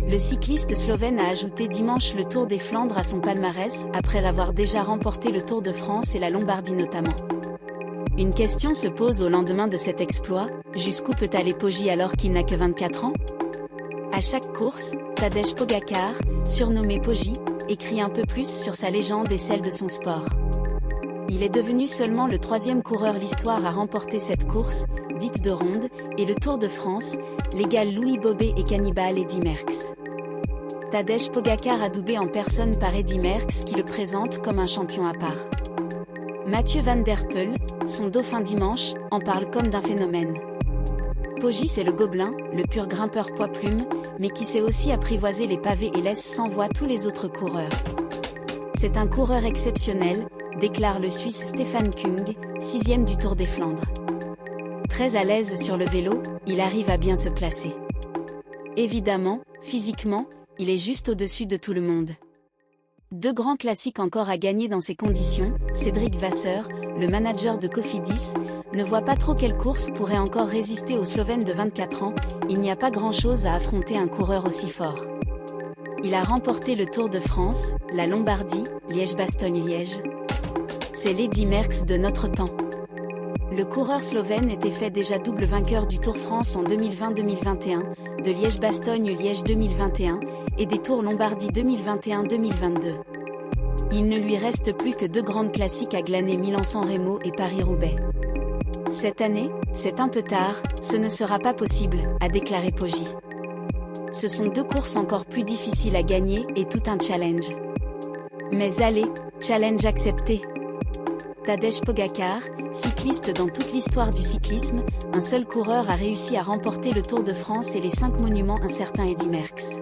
Le cycliste slovène a ajouté dimanche le Tour des Flandres à son palmarès, après avoir déjà remporté le Tour de France et la Lombardie notamment. Une question se pose au lendemain de cet exploit, jusqu'où peut aller Poggi alors qu'il n'a que 24 ans? À chaque course, Tadej Pogačar, surnommé Poggi, écrit un peu plus sur sa légende et celle de son sport. Il est devenu seulement le troisième coureur l'histoire à remporter cette course, dite de ronde, et le Tour de France, l'égal Louis Bobet et Cannibal Eddy Merckx. Tadej Pogačar adoubé en personne par Eddy Merckx qui le présente comme un champion à part. Mathieu Van Der Poel, son dauphin dimanche, en parle comme d'un phénomène. Poggi c'est le gobelin, le pur grimpeur poids-plume, mais qui sait aussi apprivoiser les pavés et laisse sans voix tous les autres coureurs. C'est un coureur exceptionnel, déclare le Suisse Stefan Kung, 6e du Tour des Flandres. Très à l'aise sur le vélo, il arrive à bien se placer. Évidemment, physiquement, il est juste au-dessus de tout le monde. 2 grands classiques encore à gagner dans ces conditions, Cédric Vasseur, le manager de Cofidis, ne voit pas trop quelle course pourrait encore résister au Slovène de 24 ans, il n'y a pas grand-chose à affronter un coureur aussi fort. Il a remporté le Tour de France, la Lombardie, Liège-Bastogne-Liège. C'est l'Eddy Merckx de notre temps. Le coureur slovène était fait déjà double vainqueur du Tour France en 2020-2021, de Liège-Bastogne-Liège 2021, et des Tours Lombardie 2021-2022. Il ne lui reste plus que 2 grandes classiques à glaner, Milan-San Remo et Paris-Roubaix. Cette année, c'est un peu tard, ce ne sera pas possible, a déclaré Poggi. Ce sont 2 courses encore plus difficiles à gagner et tout un challenge. Mais allez, challenge accepté. Tadej Pogačar, cycliste dans toute l'histoire du cyclisme, un seul coureur a réussi à remporter le Tour de France et les 5 monuments, un certain Eddy Merckx.